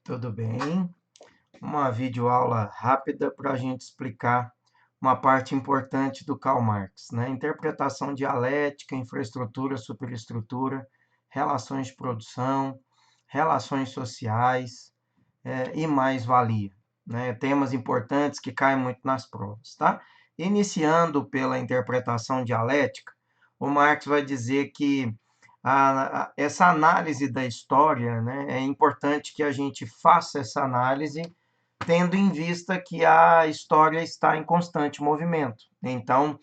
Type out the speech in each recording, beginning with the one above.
Tudo bem? Uma videoaula rápida para a gente explicar uma parte importante do Karl Marx, né? Interpretação dialética, infraestrutura, superestrutura, relações de produção, relações sociais, e mais-valia, né? Temas importantes que caem muito nas provas, tá? Iniciando pela interpretação dialética, o Marx vai dizer que essa análise da história, né, é importante que a gente faça essa análise tendo em vista que a história está em constante movimento. Então,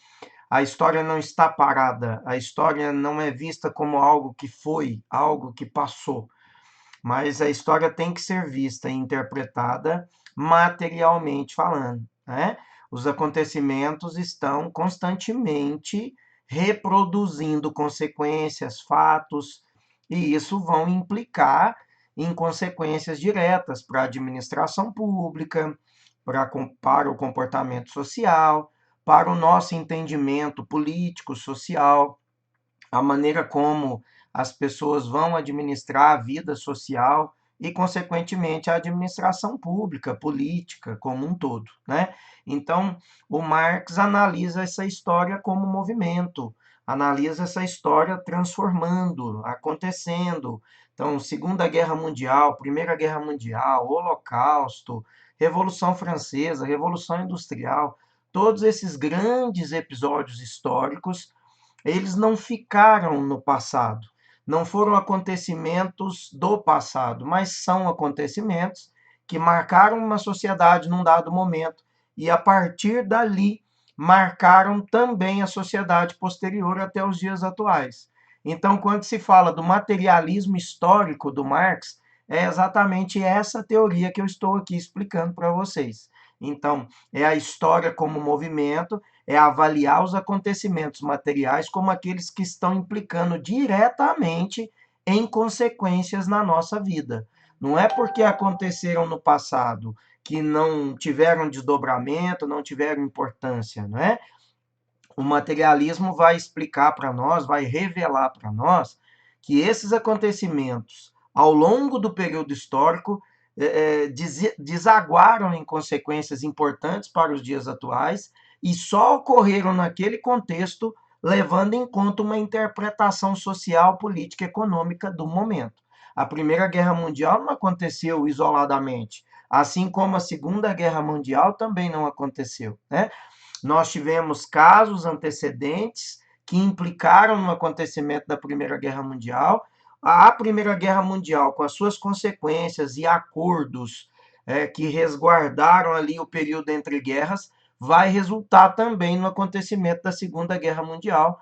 a história não está parada, a história não é vista como algo que foi, algo que passou, mas a história tem que ser vista e interpretada materialmente falando, né? Os acontecimentos estão constantemente reproduzindo consequências, fatos, e isso vão implicar em consequências diretas para a administração pública, para o comportamento social, para o nosso entendimento político, social, a maneira como as pessoas vão administrar a vida social e, consequentemente, a administração pública, política como um todo, né? Então, o Marx analisa essa história como movimento, analisa essa história transformando, acontecendo. Então, Segunda Guerra Mundial, Primeira Guerra Mundial, Holocausto, Revolução Francesa, Revolução Industrial, todos esses grandes episódios históricos eles não ficaram no passado, não foram acontecimentos do passado, mas são acontecimentos que marcaram uma sociedade num dado momento e, a partir dali, marcaram também a sociedade posterior até os dias atuais. Então, quando se fala do materialismo histórico do Marx, é exatamente essa teoria que eu estou aqui explicando para vocês. Então, é a história como movimento, é avaliar os acontecimentos materiais como aqueles que estão implicando diretamente em consequências na nossa vida. Não é porque aconteceram no passado que não tiveram desdobramento, não tiveram importância, não é? O materialismo vai explicar para nós, vai revelar para nós que esses acontecimentos, ao longo do período histórico, desaguaram em consequências importantes para os dias atuais e só ocorreram naquele contexto, levando em conta uma interpretação social, política e econômica do momento. A Primeira Guerra Mundial não aconteceu isoladamente, assim como a Segunda Guerra Mundial também não aconteceu, né? Nós tivemos casos antecedentes que implicaram no acontecimento da Primeira Guerra Mundial. A Primeira Guerra Mundial, com as suas consequências e acordos que resguardaram ali o período entre guerras, vai resultar também no acontecimento da Segunda Guerra Mundial,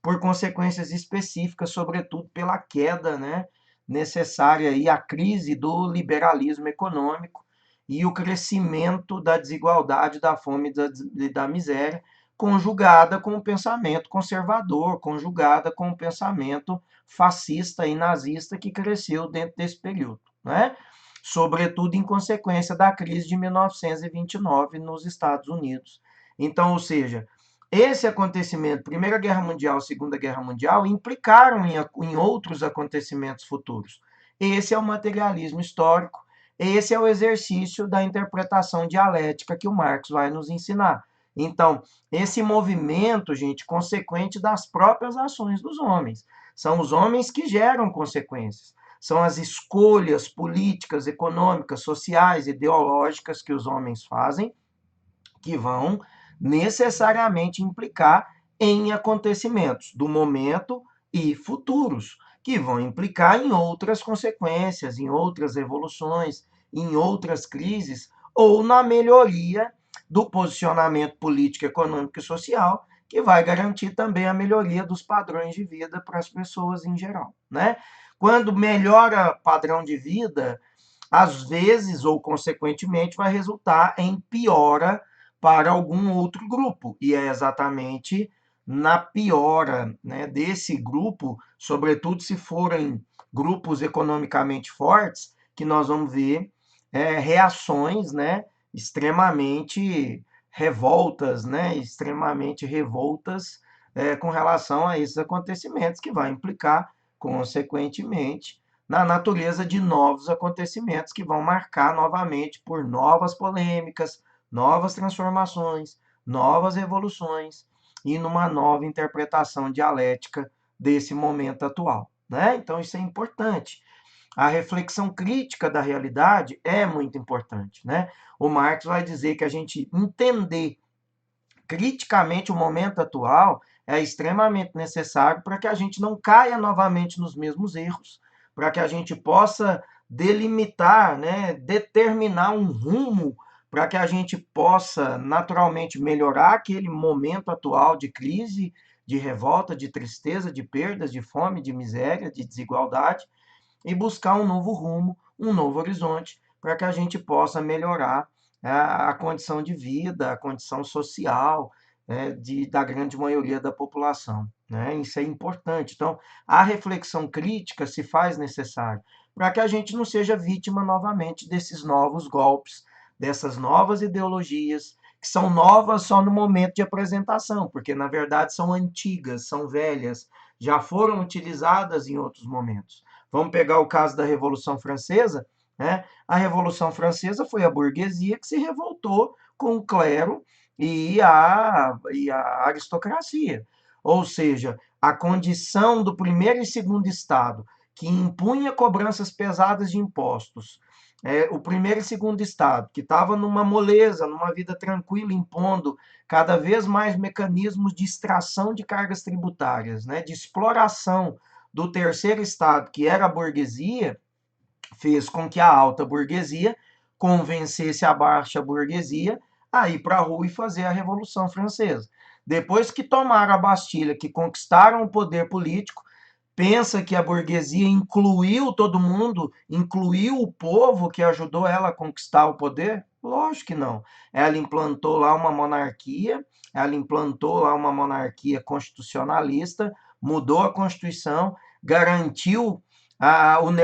por consequências específicas, sobretudo pela queda, né, necessária e a crise do liberalismo econômico e o crescimento da desigualdade, da fome e da miséria, conjugada com o pensamento conservador, conjugada com o pensamento fascista e nazista que cresceu dentro desse período, né? Sobretudo em consequência da crise de 1929 nos Estados Unidos. Então, ou seja, esse acontecimento, Primeira Guerra Mundial, Segunda Guerra Mundial, implicaram em outros acontecimentos futuros. Esse é o materialismo histórico, esse é o exercício da interpretação dialética que o Marx vai nos ensinar. Então, esse movimento, gente, consequente das próprias ações dos homens. São os homens que geram consequências. São as escolhas políticas, econômicas, sociais, ideológicas que os homens fazem que vão necessariamente implicar em acontecimentos do momento e futuros, que vão implicar em outras consequências, em outras evoluções, em outras crises, ou na melhoria do posicionamento político, econômico e social, que vai garantir também a melhoria dos padrões de vida para as pessoas em geral, né? Quando melhora o padrão de vida, às vezes ou consequentemente vai resultar em piora para algum outro grupo. E é exatamente na piora, né, desse grupo, sobretudo se forem grupos economicamente fortes, que nós vamos ver reações, né, extremamente revoltas, né, extremamente revoltas com relação a esses acontecimentos, que vai implicar, consequentemente, na natureza de novos acontecimentos que vão marcar novamente por novas polêmicas, novas transformações, novas revoluções e numa nova interpretação dialética desse momento atual, né? Então isso é importante. A reflexão crítica da realidade é muito importante, né? O Marx vai dizer que a gente entender criticamente o momento atual é extremamente necessário para que a gente não caia novamente nos mesmos erros, para que a gente possa delimitar, né, determinar um rumo para que a gente possa naturalmente melhorar aquele momento atual de crise, de revolta, de tristeza, de perdas, de fome, de miséria, de desigualdade, e buscar um novo rumo, um novo horizonte, para que a gente possa melhorar a condição de vida, a condição social da grande maioria da população. Né? Isso é importante. Então, a reflexão crítica se faz necessária para que a gente não seja vítima novamente desses novos golpes, dessas novas ideologias, que são novas só no momento de apresentação, porque na verdade são antigas, são velhas, já foram utilizadas em outros momentos. Vamos pegar o caso da Revolução Francesa, né? A Revolução Francesa foi a burguesia que se revoltou com o clero e a aristocracia. Ou seja, a condição do primeiro e segundo Estado, que impunha cobranças pesadas de impostos, o primeiro e segundo Estado, que estava numa moleza, numa vida tranquila, impondo cada vez mais mecanismos de extração de cargas tributárias, né, de exploração do terceiro Estado, que era a burguesia, fez com que a alta burguesia convencesse a baixa burguesia a ir para a rua e fazer a Revolução Francesa. Depois que tomaram a Bastilha, que conquistaram o poder político, pensa que a burguesia incluiu todo mundo, incluiu o povo que ajudou ela a conquistar o poder? Lógico que não. Ela implantou lá uma monarquia, constitucionalista, mudou a Constituição, garantiu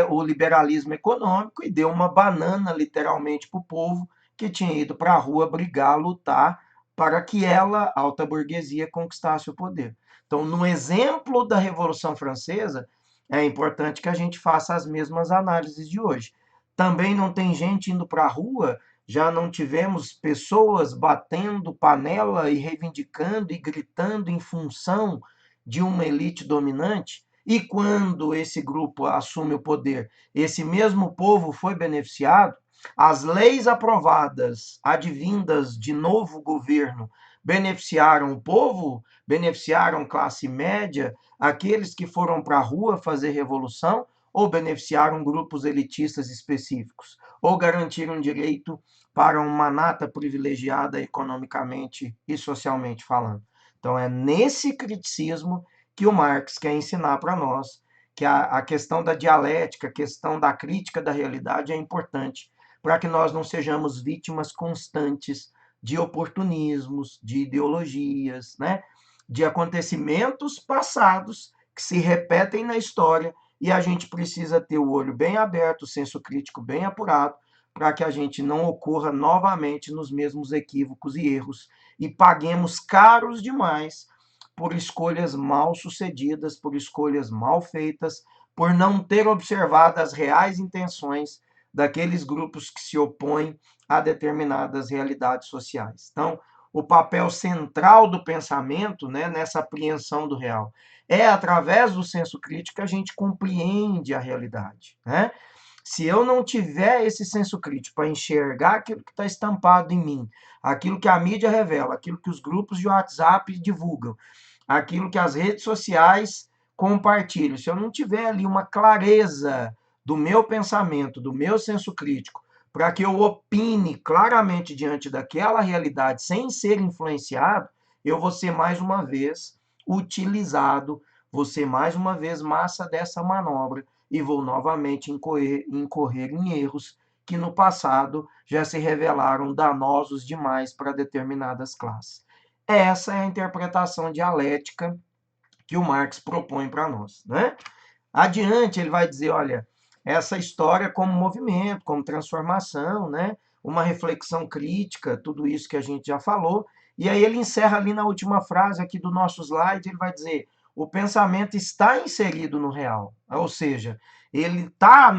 o liberalismo econômico e deu uma banana, literalmente, para o povo que tinha ido para a rua brigar, lutar, para que ela, alta burguesia, conquistasse o poder. Então, no exemplo da Revolução Francesa, é importante que a gente faça as mesmas análises de hoje. Também não tem gente indo para a rua, já não tivemos pessoas batendo panela e reivindicando e gritando em função de uma elite dominante? E quando esse grupo assume o poder, esse mesmo povo foi beneficiado? As leis aprovadas, advindas de novo governo, beneficiaram o povo? Beneficiaram classe média, aqueles que foram para a rua fazer revolução, ou beneficiaram grupos elitistas específicos? Ou garantiram direito para uma nata privilegiada economicamente e socialmente falando? Então, é nesse criticismo que o Marx quer ensinar para nós que a questão da dialética, a questão da crítica da realidade é importante para que nós não sejamos vítimas constantes de oportunismos, de ideologias, né? De acontecimentos passados que se repetem na história e a gente precisa ter o olho bem aberto, o senso crítico bem apurado, para que a gente não ocorra novamente nos mesmos equívocos e erros e paguemos caros demais por escolhas mal sucedidas, por escolhas mal feitas, por não ter observado as reais intenções daqueles grupos que se opõem a determinadas realidades sociais. Então, o papel central do pensamento, né, nessa apreensão do real, é através do senso crítico que a gente compreende a realidade. Né? Se eu não tiver esse senso crítico para enxergar aquilo que está estampado em mim, aquilo que a mídia revela, aquilo que os grupos de WhatsApp divulgam, aquilo que as redes sociais compartilham, se eu não tiver ali uma clareza do meu pensamento, do meu senso crítico, para que eu opine claramente diante daquela realidade sem ser influenciado, eu vou ser mais uma vez utilizado, vou ser mais uma vez massa dessa manobra e vou novamente incorrer em erros que no passado já se revelaram danosos demais para determinadas classes. Essa é a interpretação dialética que o Marx propõe para nós. Né? Adiante, ele vai dizer, olha, essa história como movimento, como transformação, né? Uma reflexão crítica, tudo isso que a gente já falou. E aí ele encerra ali na última frase aqui do nosso slide, ele vai dizer, o pensamento está inserido no real. Ou seja, ele está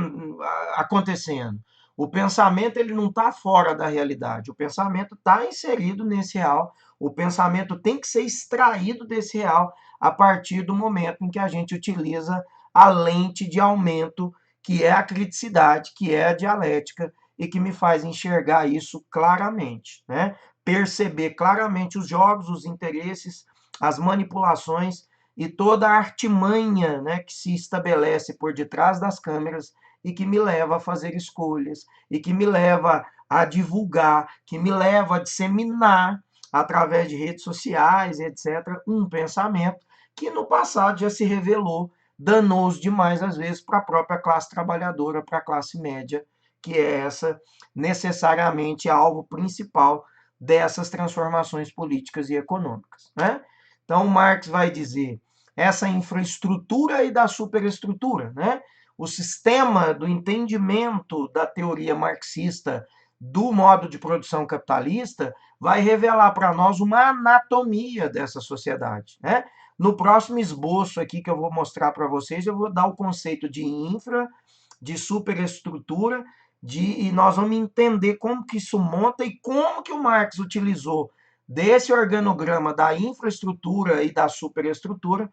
acontecendo. O pensamento ele não está fora da realidade, o pensamento está inserido nesse real, o pensamento tem que ser extraído desse real a partir do momento em que a gente utiliza a lente de aumento, que é a criticidade, que é a dialética, e que me faz enxergar isso claramente, né? Perceber claramente os jogos, os interesses, as manipulações e toda a artimanha, né, que se estabelece por detrás das câmeras e que me leva a fazer escolhas e que me leva a divulgar, que me leva a disseminar através de redes sociais, etc., um pensamento que no passado já se revelou danoso demais, às vezes, para a própria classe trabalhadora, para a classe média, que é essa necessariamente alvo principal dessas transformações políticas e econômicas, né? Então, Marx vai dizer essa infraestrutura e da superestrutura, né? O sistema do entendimento da teoria marxista do modo de produção capitalista vai revelar para nós uma anatomia dessa sociedade, né? No próximo esboço aqui que eu vou mostrar para vocês, eu vou dar o conceito de infra, de superestrutura, e nós vamos entender como que isso monta e como que o Marx utilizou desse organograma da infraestrutura e da superestrutura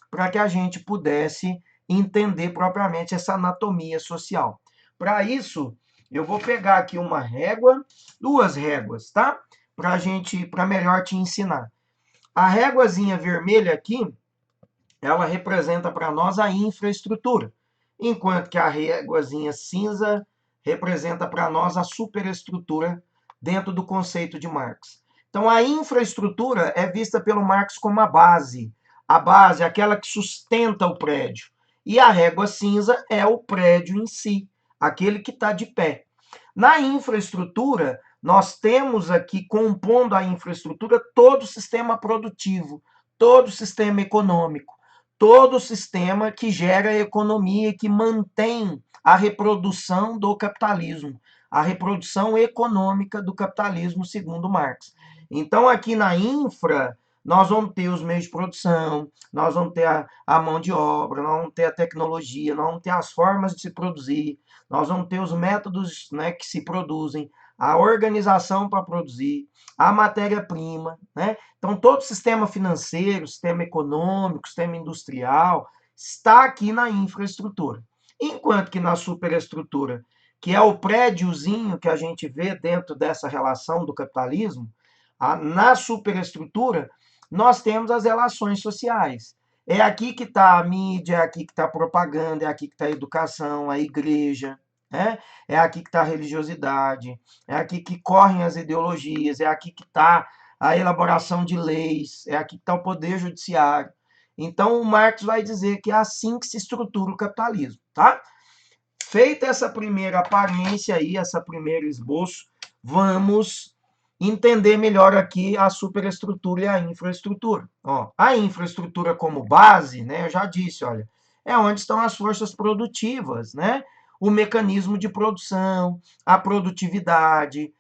para que a gente pudesse entender propriamente essa anatomia social. Para isso, eu vou pegar aqui uma régua, duas réguas, tá? Para melhor te ensinar. A réguazinha vermelha aqui, ela representa para nós a infraestrutura, enquanto que a réguazinha cinza representa para nós a superestrutura dentro do conceito de Marx. Então, a infraestrutura é vista pelo Marx como a base. A base é aquela que sustenta o prédio. E a régua cinza é o prédio em si, aquele que está de pé. Na infraestrutura, nós temos aqui, compondo a infraestrutura, todo o sistema produtivo, todo o sistema econômico, todo o sistema que gera economia e que mantém a reprodução do capitalismo, a reprodução econômica do capitalismo, segundo Marx. Então, aqui na infra, nós vamos ter os meios de produção, nós vamos ter a mão de obra, nós vamos ter a tecnologia, nós vamos ter as formas de se produzir, nós vamos ter os métodos, né, que se produzem, a organização para produzir, a matéria-prima, né? Então, todo o sistema financeiro, sistema econômico, sistema industrial, está aqui na infraestrutura. Enquanto que na superestrutura, que é o prédiozinho que a gente vê dentro dessa relação do capitalismo, na superestrutura, nós temos as relações sociais. É aqui que está a mídia, é aqui que está a propaganda, é aqui que está a educação, a igreja, né? É aqui que está a religiosidade, é aqui que correm as ideologias, é aqui que está a elaboração de leis, é aqui que está o poder judiciário. Então, o Marx vai dizer que é assim que se estrutura o capitalismo, tá? Feita essa primeira aparência aí, essa primeiro esboço, vamos entender melhor aqui a superestrutura e a infraestrutura. Ó, a infraestrutura como base, né, eu já disse, olha, é onde estão as forças produtivas, né? O mecanismo de produção, a produtividade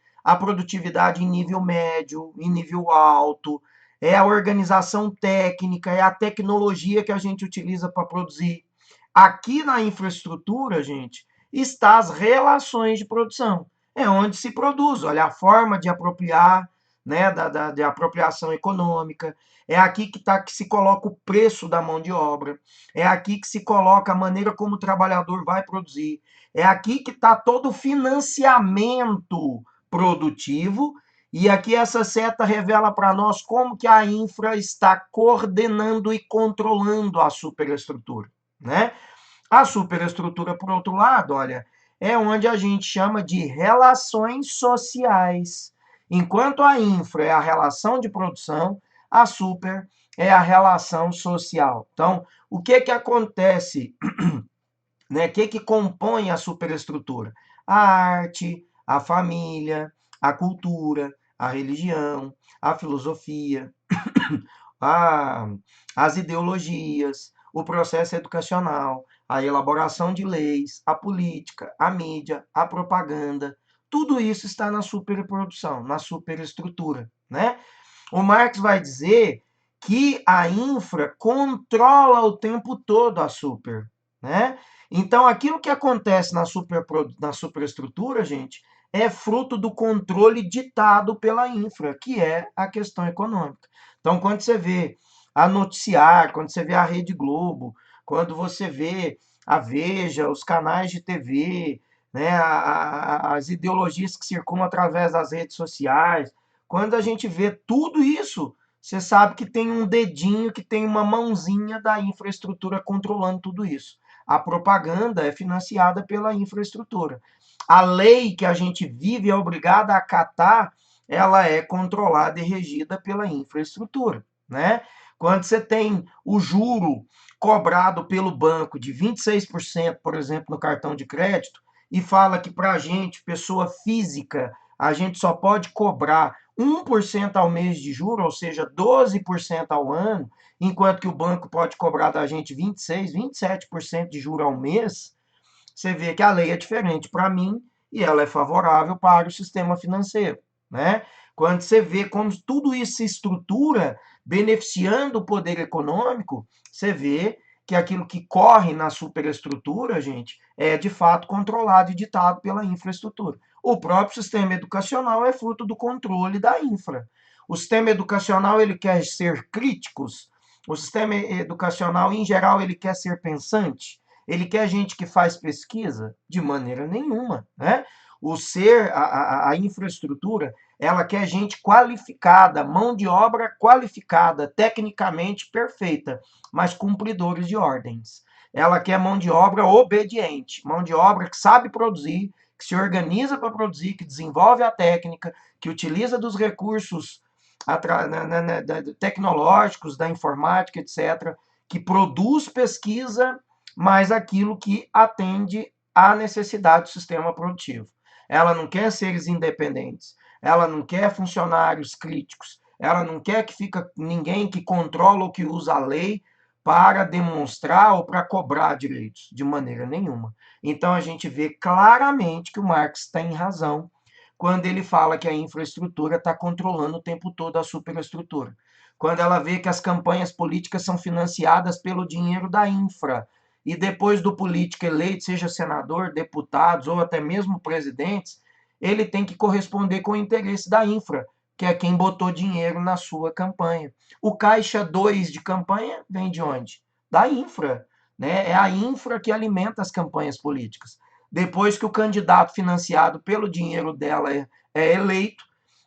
em nível médio, em nível alto, é a organização técnica, é a tecnologia que a gente utiliza para produzir. Aqui na infraestrutura, gente, está as relações de produção. É onde se produz, olha, a forma de apropriar, né, de apropriação econômica. É aqui que se coloca o preço da mão de obra. É aqui que se coloca a maneira como o trabalhador vai produzir. É aqui que está todo o financiamento produtivo. E aqui essa seta revela para nós como que a infra está coordenando e controlando a superestrutura, né? A superestrutura, por outro lado, olha, é onde a gente chama de relações sociais. Enquanto a infra é a relação de produção, a super é a relação social. Então, o que que acontece, né? O que que compõe a superestrutura? A arte, a família, a cultura, a religião, a filosofia, a, as ideologias, o processo educacional, a elaboração de leis, a política, a mídia, a propaganda, tudo isso está na superprodução, na superestrutura, né? O Marx vai dizer que a infra controla o tempo todo a super, né? Então, aquilo que acontece na superestrutura, gente, é fruto do controle ditado pela infra, que é a questão econômica. Então, quando você vê a Noticiar, quando você vê a Rede Globo, quando você vê a Veja, os canais de TV, né, as ideologias que circulam através das redes sociais, quando a gente vê tudo isso, você sabe que tem um dedinho, que tem uma mãozinha da infraestrutura controlando tudo isso. A propaganda é financiada pela infraestrutura. A lei que a gente vive é obrigada a acatar, ela é controlada e regida pela infraestrutura, né? Quando você tem o juro cobrado pelo banco de 26%, por exemplo, no cartão de crédito, e fala que para a gente, pessoa física, a gente só pode cobrar 1% ao mês de juro, ou seja, 12% ao ano, enquanto que o banco pode cobrar da gente 26%, 27% de juro ao mês, você vê que a lei é diferente para mim e ela é favorável para o sistema financeiro, né? Quando você vê como tudo isso se estrutura beneficiando o poder econômico, você vê que aquilo que corre na superestrutura, gente, é de fato controlado e ditado pela infraestrutura. O próprio sistema educacional é fruto do controle da infra. O sistema educacional ele quer ser críticos, o sistema educacional em geral ele quer ser pensante, ele quer gente que faz pesquisa? De maneira nenhuma, né? A infraestrutura, ela quer gente qualificada, mão de obra qualificada, tecnicamente perfeita, mas cumpridores de ordens. Ela quer mão de obra obediente, mão de obra que sabe produzir, que se organiza para produzir, que desenvolve a técnica, que utiliza dos recursos tecnológicos, da informática, etc., que produz pesquisa mas aquilo que atende à necessidade do sistema produtivo. Ela não quer seres independentes, ela não quer funcionários críticos, ela não quer que fica ninguém que controla ou que usa a lei para demonstrar ou para cobrar direitos, de maneira nenhuma. Então a gente vê claramente que o Marx tem razão quando ele fala que a infraestrutura está controlando o tempo todo a superestrutura. Quando ela vê que as campanhas políticas são financiadas pelo dinheiro da infra, e depois do político eleito, seja senador, deputados ou até mesmo presidentes, ele tem que corresponder com o interesse da infra, que é quem botou dinheiro na sua campanha. O caixa 2 de campanha vem de onde? Da infra. Né? É a infra que alimenta as campanhas políticas. Depois que o candidato financiado pelo dinheiro dela é eleito,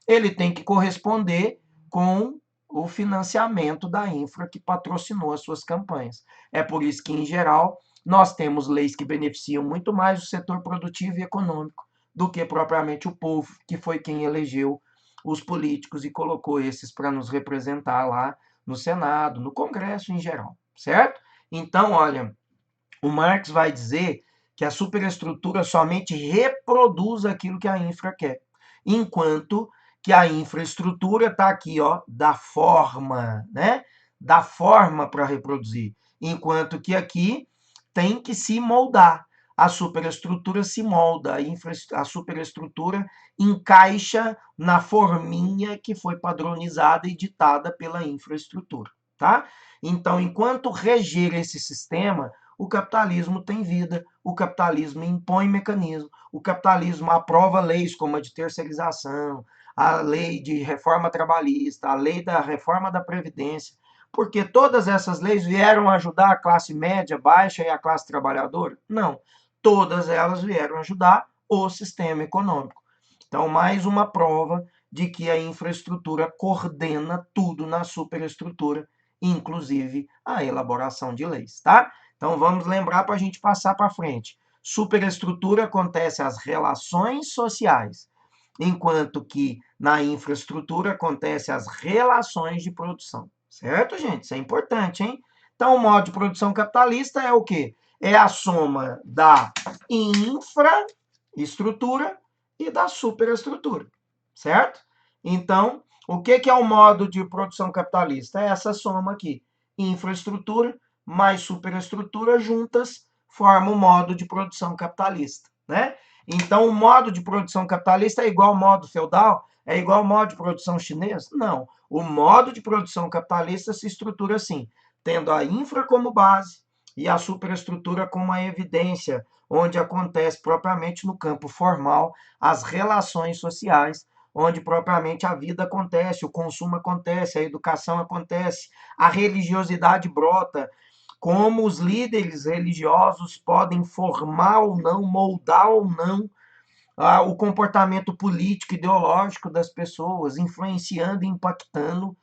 ele tem que corresponder com o financiamento da infra que patrocinou as suas campanhas. É por isso que, em geral, nós temos leis que beneficiam muito mais o setor produtivo e econômico do que propriamente o povo, que foi quem elegeu os políticos e colocou esses para nos representar lá no Senado, no Congresso em geral, certo? Então, olha, o Marx vai dizer que a superestrutura somente reproduz aquilo que a infra quer, enquanto que a infraestrutura está aqui, ó, da forma, né? Da forma para reproduzir, enquanto que aqui tem que se moldar. A superestrutura se molda, a superestrutura encaixa na forminha que foi padronizada e ditada pela infraestrutura, tá? Então, enquanto reger esse sistema, o capitalismo tem vida, o capitalismo impõe mecanismos, o capitalismo aprova leis como a de terceirização, a lei de reforma trabalhista, a lei da reforma da Previdência, porque todas essas leis vieram ajudar a classe média, baixa e a classe trabalhadora? Não. Todas elas vieram ajudar o sistema econômico. Então, mais uma prova de que a infraestrutura coordena tudo na superestrutura, inclusive a elaboração de leis, tá? Então, vamos lembrar para a gente passar para frente. Superestrutura acontece as relações sociais, enquanto que na infraestrutura acontece as relações de produção. Certo, gente? Isso é importante, hein? Então, o modo de produção capitalista é o quê? É a soma da infraestrutura e da superestrutura, certo? Então, o que é o modo de produção capitalista? É essa soma aqui. Infraestrutura mais superestrutura juntas formam o modo de produção capitalista, né? Então, o modo de produção capitalista é igual ao modo feudal? É igual ao modo de produção chinês? Não. O modo de produção capitalista se estrutura assim, tendo a infra como base, e a superestrutura como a evidência, onde acontece propriamente no campo formal as relações sociais, onde propriamente a vida acontece, o consumo acontece, a educação acontece, a religiosidade brota, como os líderes religiosos podem formar ou não, moldar ou não o comportamento político, ideológico das pessoas, influenciando e impactando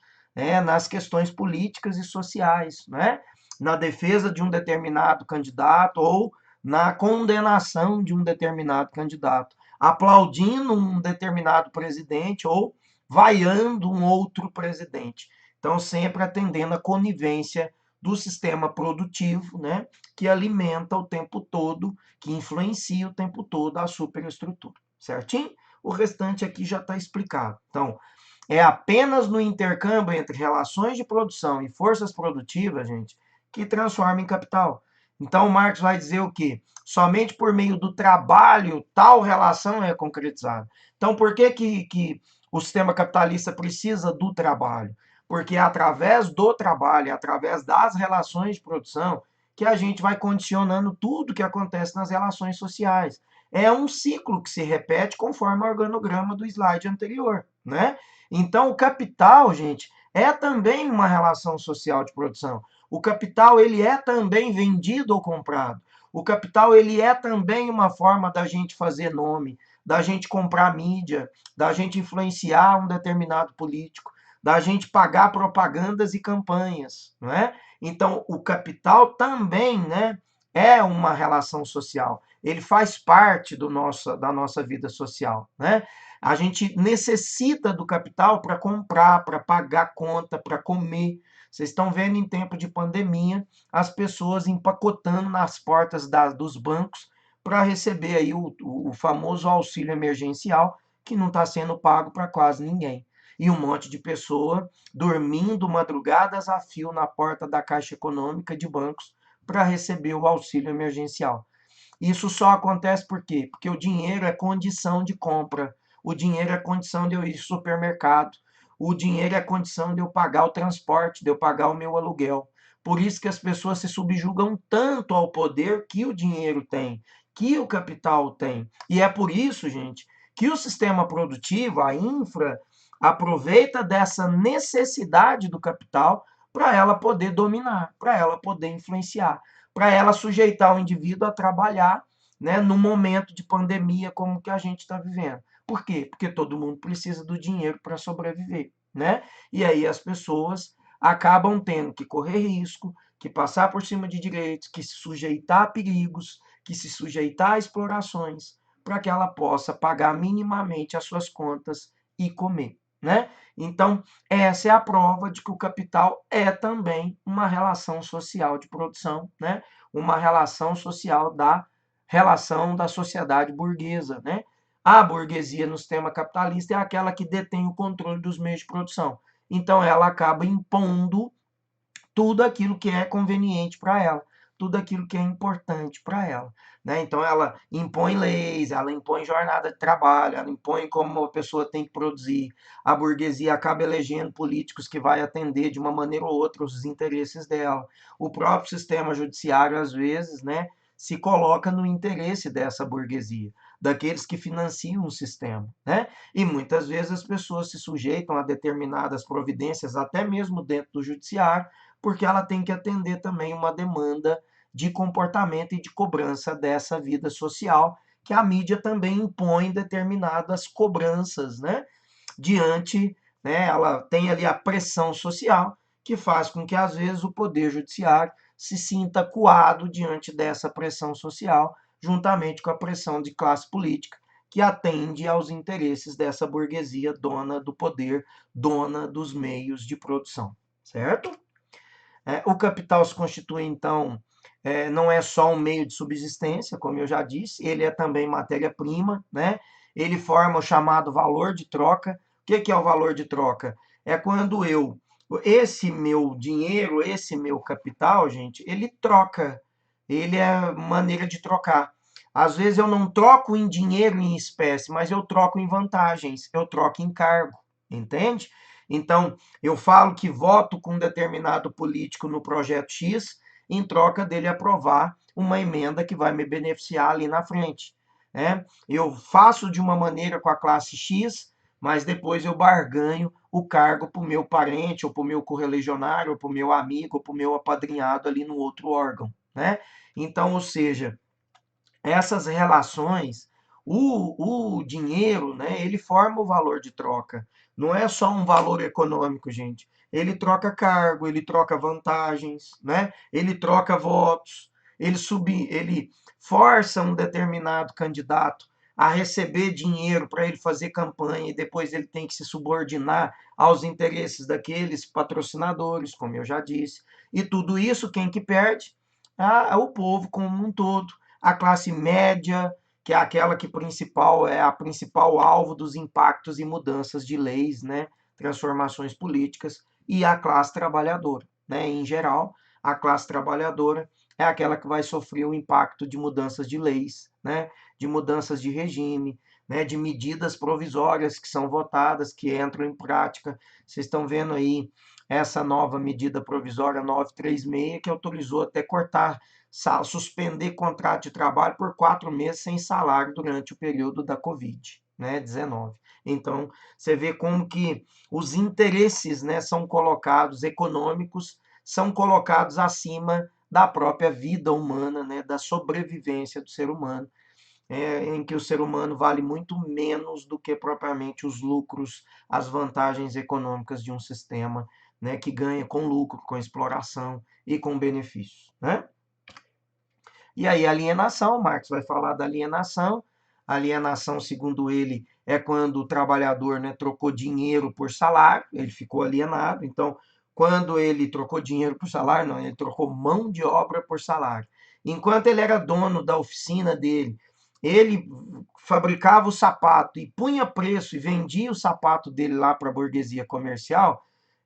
nas questões políticas e sociais, né? Na defesa de um determinado candidato ou na condenação de um determinado candidato, aplaudindo um determinado presidente ou vaiando um outro presidente. Então, sempre atendendo à conivência do sistema produtivo, né, que alimenta o tempo todo, que influencia o tempo todo a superestrutura, certinho? O restante aqui já está explicado. Então, é apenas no intercâmbio entre relações de produção e forças produtivas, gente, que transforma em capital. Então, Marx vai dizer o quê? Somente por meio do trabalho tal relação é concretizada. Então, por que o sistema capitalista precisa do trabalho? Porque é através do trabalho, é através das relações de produção, que a gente vai condicionando tudo que acontece nas relações sociais. É um ciclo que se repete conforme o organograma do slide anterior, né? Então, o capital, gente, é também uma relação social de produção. O capital, ele é também vendido ou comprado. O capital, ele é também uma forma da gente fazer nome, da gente comprar mídia, da gente influenciar um determinado político, da gente pagar propagandas e campanhas, não é? Então, o capital também, né, é uma relação social. Ele faz parte da nossa vida social, né? A gente necessita do capital para comprar, para pagar conta, para comer. Vocês estão vendo em tempo de pandemia as pessoas empacotando nas portas dos bancos para receber aí o famoso auxílio emergencial que não está sendo pago para quase ninguém. E um monte de pessoa dormindo madrugadas a fio na porta da Caixa Econômica de bancos para receber o auxílio emergencial. Isso só acontece por quê? Porque o dinheiro é condição de compra. O dinheiro é condição de eu ir ao supermercado. O dinheiro é condição de eu pagar o transporte, de eu pagar o meu aluguel. Por isso que as pessoas se subjugam tanto ao poder que o dinheiro tem, que o capital tem. E é por isso, gente, que o sistema produtivo, a infra, aproveita dessa necessidade do capital para ela poder dominar, para ela poder influenciar, para ela sujeitar o indivíduo a trabalhar, né, no momento de pandemia como que a gente está vivendo. Por quê? Porque todo mundo precisa do dinheiro para sobreviver, né? E aí as pessoas acabam tendo que correr risco, que passar por cima de direitos, que se sujeitar a perigos, que se sujeitar a explorações, para que ela possa pagar minimamente as suas contas e comer, né? Então, essa é a prova de que o capital é também uma relação social de produção, né? Uma relação social da relação da sociedade burguesa, né? A burguesia no sistema capitalista é aquela que detém o controle dos meios de produção. Então, ela acaba impondo tudo aquilo que é conveniente para ela, tudo aquilo que é importante para ela. Né? Então, ela impõe leis, ela impõe jornada de trabalho, ela impõe como a pessoa tem que produzir. A burguesia acaba elegendo políticos que vai atender de uma maneira ou outra os interesses dela. O próprio sistema judiciário, às vezes, né, se coloca no interesse dessa burguesia, daqueles que financiam o sistema. Né? E muitas vezes as pessoas se sujeitam a determinadas providências, até mesmo dentro do judiciário, porque ela tem que atender também uma demanda de comportamento e de cobrança dessa vida social, que a mídia também impõe determinadas cobranças, né? Diante, né, ela tem ali a pressão social, que faz com que, às vezes, o Poder Judiciário se sinta coado diante dessa pressão social, juntamente com a pressão de classe política, que atende aos interesses dessa burguesia dona do poder, dona dos meios de produção, certo? O capital se constitui, então, não é só um meio de subsistência, como eu já disse, ele é também matéria-prima, né? Ele forma o chamado valor de troca. O que é o valor de troca? É quando esse meu dinheiro, esse meu capital, gente, ele troca, ele é maneira de trocar. Às vezes eu não troco em dinheiro em espécie, mas eu troco em vantagens, eu troco em cargo, entende? Então, eu falo que voto com um determinado político no projeto X, em troca dele aprovar uma emenda que vai me beneficiar ali na frente. Né? Eu faço de uma maneira com a classe X, mas depois eu barganho o cargo para o meu parente, ou para o meu correligionário, ou para o meu amigo, ou para o meu apadrinhado ali no outro órgão. Né? Então, ou seja, essas relações, o dinheiro, né, ele forma o valor de troca. Não é só um valor econômico, gente. Ele troca cargo, ele troca vantagens, né? Ele troca votos, ele força um determinado candidato a receber dinheiro para ele fazer campanha e depois ele tem que se subordinar aos interesses daqueles patrocinadores, como eu já disse. E tudo isso, quem que perde? O povo como um todo, a classe média, que é aquela que é a principal alvo dos impactos e mudanças de leis, né, transformações políticas, e a classe trabalhadora, né, em geral, a classe trabalhadora é aquela que vai sofrer o impacto de mudanças de leis, né, de mudanças de regime, né, de medidas provisórias que são votadas, que entram em prática. Vocês estão vendo aí essa nova medida provisória 936, que autorizou até cortar, suspender contrato de trabalho por 4 meses sem salário durante o período da Covid, né, 19. Então, você vê como que os interesses, né, são colocados, econômicos, são colocados acima da própria vida humana, né, da sobrevivência do ser humano, em que o ser humano vale muito menos do que propriamente os lucros, as vantagens econômicas de um sistema, né, que ganha com lucro, com exploração e com benefícios. Né? E aí, alienação, Marx vai falar da alienação. Alienação, segundo ele, é quando o trabalhador, né, trocou dinheiro por salário, ele ficou alienado. Então, quando ele trocou dinheiro por salário, não, ele trocou mão de obra por salário. Enquanto ele era dono da oficina dele, ele fabricava o sapato e punha preço e vendia o sapato dele lá para a burguesia comercial.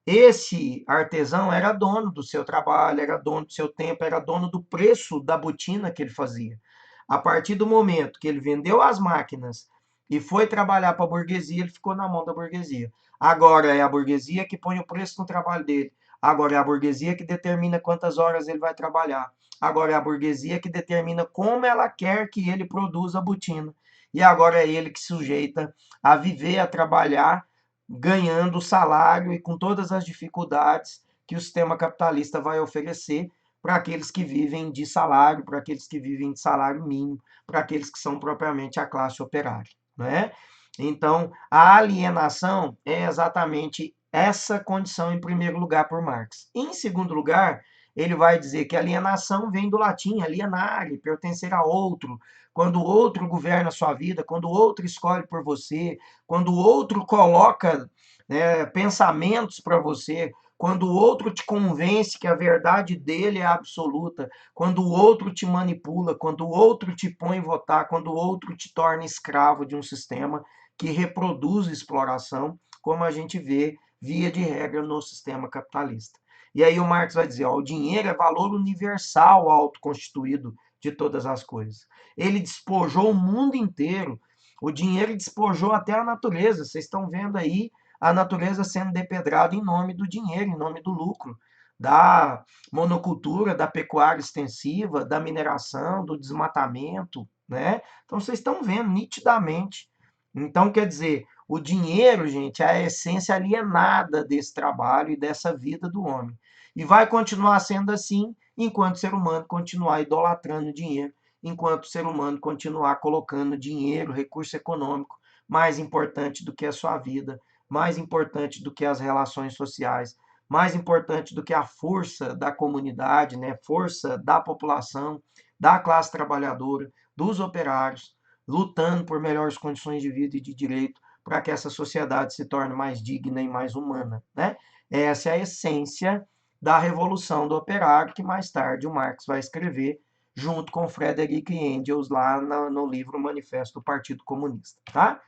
Esse artesão era dono do seu trabalho, era dono do seu tempo, era dono do preço da botina que ele fazia. A partir do momento que ele vendeu as máquinas e foi trabalhar para a burguesia, ele ficou na mão da burguesia. Agora é a burguesia que põe o preço no trabalho dele. Agora é a burguesia que determina quantas horas ele vai trabalhar. Agora é a burguesia que determina como ela quer que ele produza a botina. E agora é ele que sujeita a viver, a trabalhar ganhando o salário e com todas as dificuldades que o sistema capitalista vai oferecer para aqueles que vivem de salário, para aqueles que vivem de salário mínimo, para aqueles que são propriamente a classe operária, né? Então, a alienação é exatamente essa condição em primeiro lugar por Marx. Em segundo lugar, ele vai dizer que alienação vem do latim alienare, pertencer a outro, quando o outro governa a sua vida, quando o outro escolhe por você, quando o outro coloca, né, pensamentos para você, quando o outro te convence que a verdade dele é absoluta, quando o outro te manipula, quando o outro te põe a votar, quando o outro te torna escravo de um sistema que reproduz exploração, como a gente vê via de regra no sistema capitalista. E aí o Marx vai dizer, ó, o dinheiro é valor universal autoconstituído de todas as coisas. Ele despojou o mundo inteiro. O dinheiro despojou até a natureza. Vocês estão vendo aí a natureza sendo depedrada em nome do dinheiro, em nome do lucro, da monocultura, da pecuária extensiva, da mineração, do desmatamento, né? Então vocês estão vendo nitidamente. Então, quer dizer, o dinheiro, gente, é a essência alienada desse trabalho e dessa vida do homem. E vai continuar sendo assim enquanto o ser humano continuar idolatrando dinheiro, enquanto o ser humano continuar colocando dinheiro, recurso econômico, mais importante do que a sua vida, mais importante do que as relações sociais, mais importante do que a força da comunidade, né? Força da população, da classe trabalhadora, dos operários, lutando por melhores condições de vida e de direito para que essa sociedade se torne mais digna e mais humana. Né? Essa é a essência da Revolução do Operário, que mais tarde o Marx vai escrever junto com Frederick Engels lá no livro Manifesto do Partido Comunista. Tá?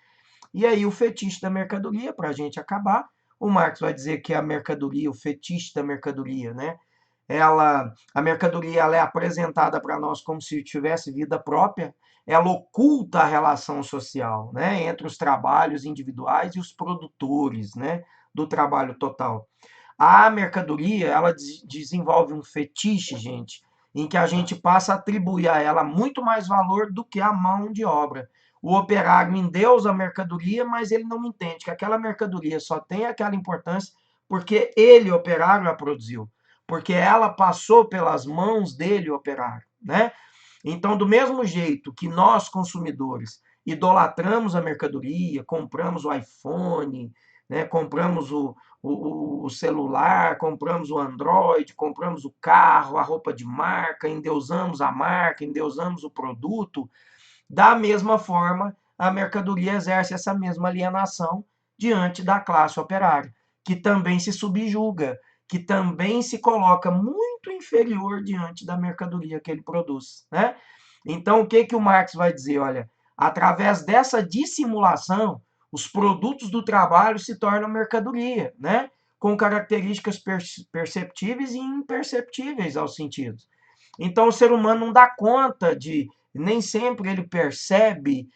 E aí o fetiche da mercadoria, para a gente acabar, o Marx vai dizer que a mercadoria, o fetiche da mercadoria, né? A mercadoria ela é apresentada para nós como se tivesse vida própria, ela oculta a relação social, né, entre os trabalhos individuais e os produtores, né, do trabalho total. A mercadoria, ela desenvolve um fetiche, gente, em que a gente passa a atribuir a ela muito mais valor do que a mão de obra. O operário endeusa a mercadoria, mas ele não entende que aquela mercadoria só tem aquela importância porque ele, operário, a produziu. Porque ela passou pelas mãos dele, operário, né? Então, do mesmo jeito que nós, consumidores, idolatramos a mercadoria, compramos o iPhone, né, compramos o celular, compramos o Android, compramos o carro, a roupa de marca, endeusamos o produto, da mesma forma, a mercadoria exerce essa mesma alienação diante da classe operária, que também se subjuga, que também se coloca muito inferior diante da mercadoria que ele produz, né? Então, o que que o Marx vai dizer? Olha, através dessa dissimulação, os produtos do trabalho se tornam mercadoria, né? Com características perceptíveis e imperceptíveis aos sentidos. Então, o ser humano não dá conta de, nem sempre ele percebe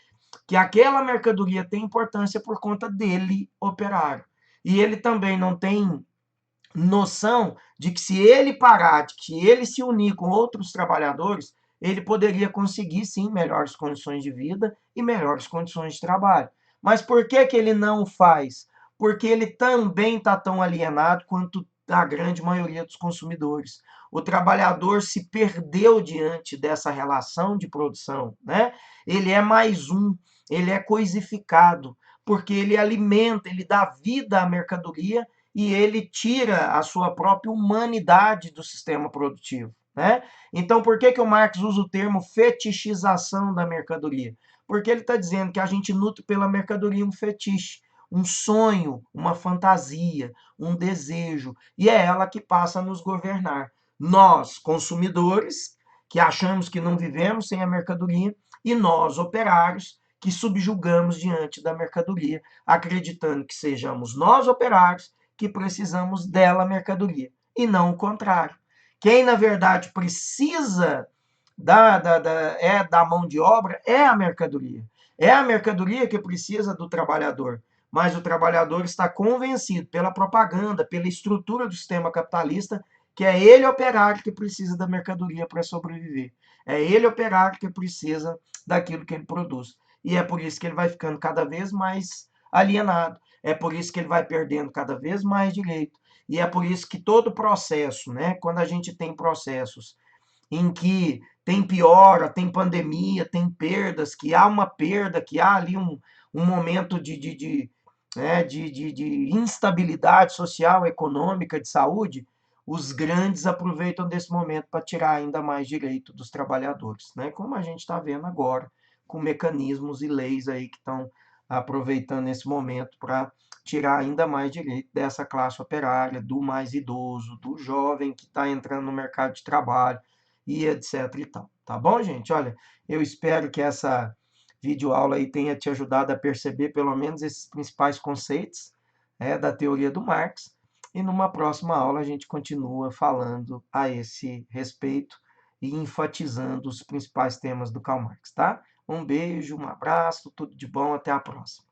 que aquela mercadoria tem importância por conta dele, operário. E ele também não tem noção de que se ele parar, de que ele se unir com outros trabalhadores, ele poderia conseguir sim melhores condições de vida e melhores condições de trabalho. Mas por que que ele não faz? Porque ele também está tão alienado quanto a grande maioria dos consumidores. O trabalhador se perdeu diante dessa relação de produção, né? Ele é mais um, ele é coisificado, porque ele alimenta, ele dá vida à mercadoria e ele tira a sua própria humanidade do sistema produtivo, né? Então, por que que o Marx usa o termo fetichização da mercadoria? Porque ele está dizendo que a gente nutre pela mercadoria um fetiche, um sonho, uma fantasia, um desejo, e é ela que passa a nos governar. Nós, consumidores, que achamos que não vivemos sem a mercadoria, e nós, operários, que subjugamos diante da mercadoria, acreditando que sejamos nós, operários, que precisamos dela, mercadoria, e não o contrário. Quem, na verdade, precisa da mão de obra é a mercadoria. É a mercadoria que precisa do trabalhador. Mas o trabalhador está convencido pela propaganda, pela estrutura do sistema capitalista, que é ele operário que precisa da mercadoria para sobreviver. É ele operário que precisa daquilo que ele produz. E é por isso que ele vai ficando cada vez mais alienado. É por isso que ele vai perdendo cada vez mais direito. E é por isso que todo processo, né, quando a gente tem processos em que tem piora, tem pandemia, tem perdas, que há uma perda, que há ali um momento de instabilidade social, econômica, de saúde, os grandes aproveitam desse momento para tirar ainda mais direito dos trabalhadores, né? Como a gente está vendo agora, com mecanismos e leis aí que estão aproveitando esse momento para tirar ainda mais direito dessa classe operária, do mais idoso, do jovem que está entrando no mercado de trabalho e etc e tal. Tá bom, gente? Olha, eu espero que essa videoaula aí tenha te ajudado a perceber pelo menos esses principais conceitos, da teoria do Marx. E numa próxima aula a gente continua falando a esse respeito e enfatizando os principais temas do Karl Marx, tá? Um beijo, um abraço, tudo de bom, até a próxima.